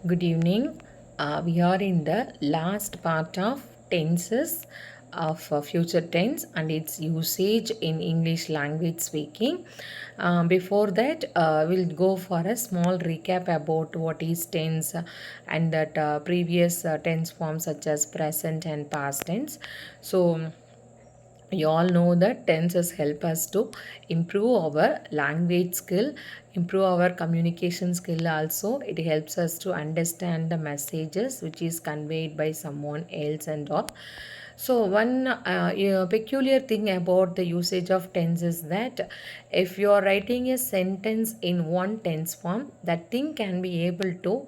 Good evening. We are in the last part of tenses of future tense and its usage in English language speaking. Before that, we'll go for a small recap about what is tense and that previous tense forms such as present and past tense. So, you all know that tenses help us to improve our language skill, improve our communication skill. Also it helps us to understand the messages which is conveyed by someone else and all. So one peculiar thing about the usage of tense is that if you are writing a sentence in one tense form, that thing can be able to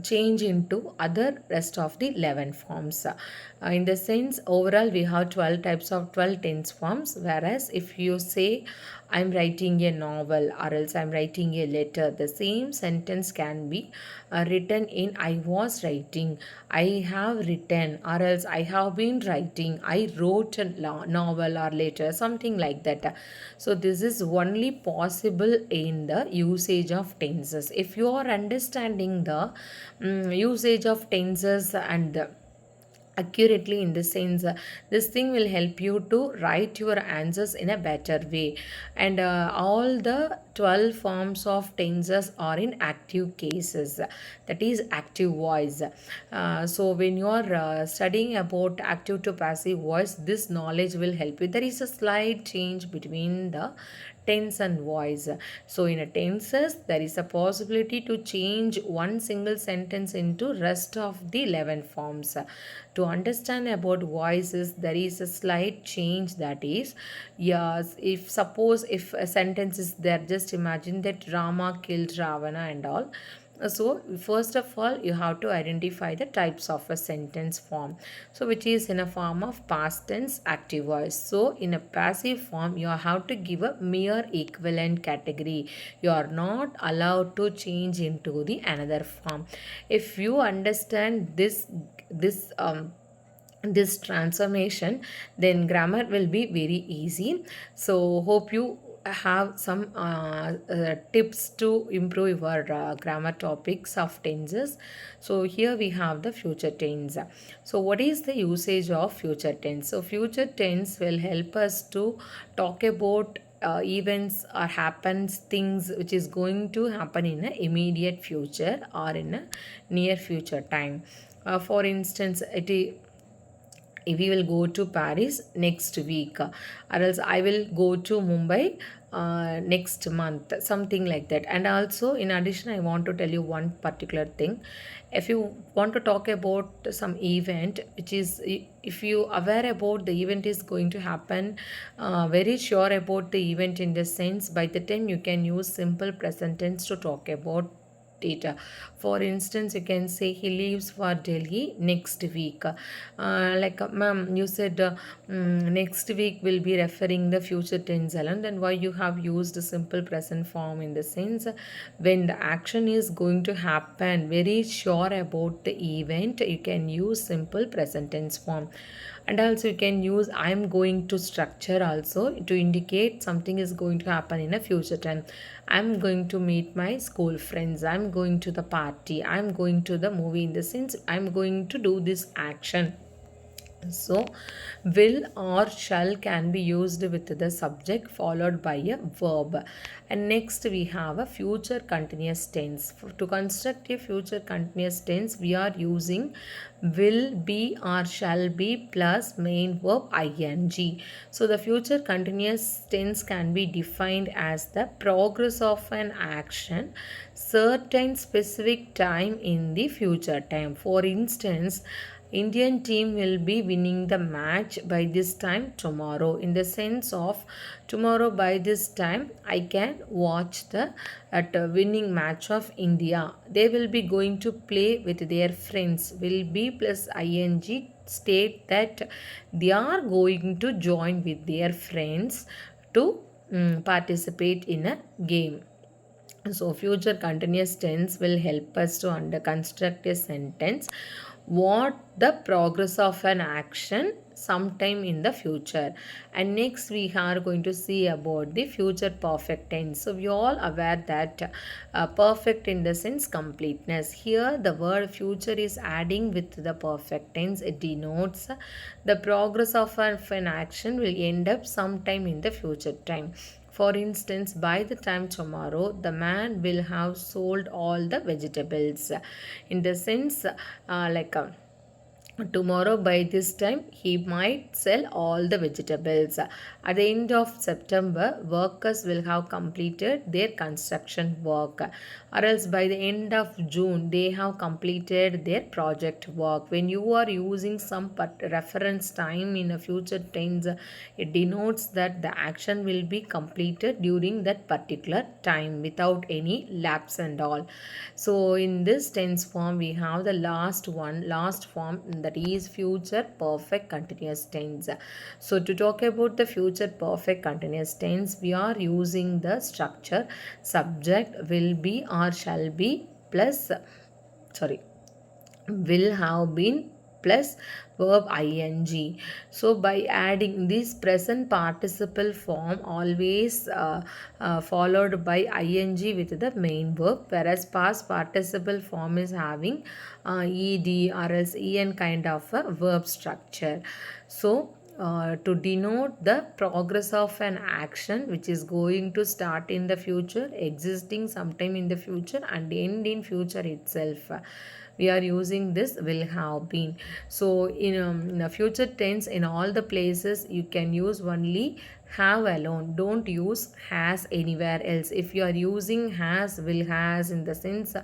change into other rest of the 11 forms. In the sense, overall we have 12 types of 12 tense forms. Whereas if you say I'm writing a novel or else I'm writing a letter, the same sentence can be written in I was writing, I have written, or else I have been writing, I wrote a novel or letter, something like that. So this is only possible in the usage of tenses. If you are understanding the usage of tenses and the accurately, in the sense this thing will help you to write your answers in a better way. And all the 12 forms of tenses are in active cases, that is active voice. So when you are studying about active to passive voice, this knowledge will help you. There is a slight change between the tense and voice. So in a tenses there is a possibility to change one single sentence into rest of the 11 forms. To understand about voices, there is a slight change, that is, yes, if suppose if a sentence is there, just imagine that Rama killed Ravana and all. So first of all you have to identify the types of a sentence form, so which is in a form of past tense active voice. So in a passive form you have to give a mere equivalent category, you are not allowed to change into the another form. If you understand this transformation, then grammar will be very easy. So hope you have some tips to improve your grammar topics of tenses. So here we have the future tense. So what is the usage of future tense? So future tense will help us to talk about events or happens things which is going to happen in a immediate future or in a near future time. For instance, if we will go to Paris next week, or else I will go to Mumbai next month, something like that. And also, in addition, I want to tell you one particular thing. If you want to talk about some event, which is if you aware about the event is going to happen, very sure about the event, in the sense by the time you can use simple present tense to talk about data. For instance, you can say he leaves for Delhi next week. Ma'am, you said next week will be referring the future tense, Alan. Then why you have used a simple present form, in the sense when the action is going to happen, very sure about the event, you can use simple present tense form. And also you can use I'm going to structure also to indicate something is going to happen in a future time. I'm going to meet my school friends, I'm going to the party, I'm going to the movie, in the sense I'm going to do this action. So, will or shall can be used with the subject followed by a verb. And next we have a future continuous tense. To construct a future continuous tense, we are using will be or shall be plus main verb ing. So, the future continuous tense can be defined as the progress of an action certain specific time in the future time. For instance, Indian team will be winning the match by this time tomorrow. In the sense of tomorrow by this time, I can watch the at a winning match of India. They will be going to play with their friends. Will be plus ing state that they are going to join with their friends to participate in a game. So, future continuous tense will help us to under construct a sentence. What the progress of an action sometime in the future. And next we are going to see about the future perfect tense. So we all aware that perfect in the sense completeness. Here the word future is adding with the perfect tense. It denotes the progress of an action will end up sometime in the future time. For instance, by the time tomorrow, the man will have sold all the vegetables. In the sense, tomorrow by this time he might sell all the vegetables. At the end of September, workers will have completed their construction work, or else by the end of June they have completed their project work. When you are using some reference time in a future tense, it denotes that the action will be completed during that particular time without any lapse and all. So in this tense form we have the last form, that is future perfect continuous tense. So to talk about the future perfect continuous tense, we are using the structure subject will be or shall be plus, sorry, will have been plus verb ing. So by adding this present participle form always followed by ing with the main verb, whereas past participle form is having ed or else en kind of a verb structure. So to denote the progress of an action which is going to start in the future, existing sometime in the future and end in future itself, we are using this will have been. So in a future tense, in all the places you can use only have alone, don't use has anywhere else. If you are using has, will has in the sense,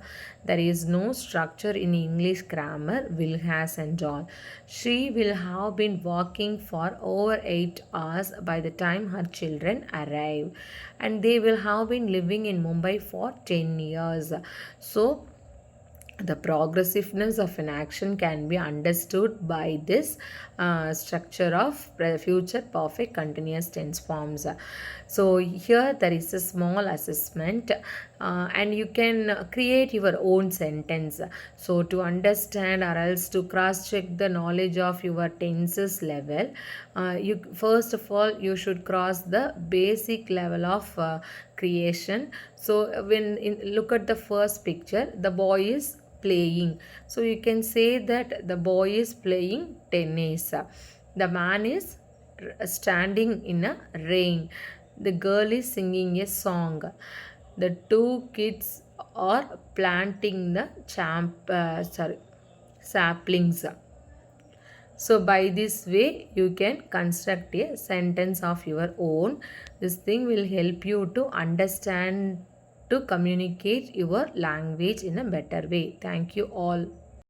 there is no structure in English grammar, will has and all. She will have been working for over 8 hours by the time her children arrive, and they will have been living in Mumbai for 10 years. So the progressiveness of an action can be understood by this structure of future perfect continuous tense forms. So here there is a small assessment, and you can create your own sentence. So to understand or else to cross check the knowledge of your tenses level, you first of all you should cross the basic level of creation. So when look at the first picture, the boy is playing. So you can say that the boy is playing tennis. The man is standing in a rain. The girl is singing a song. The two kids are planting the saplings. So by this way you can construct a sentence of your own. This thing will help you to understand, to communicate your language in a better way. Thank you all.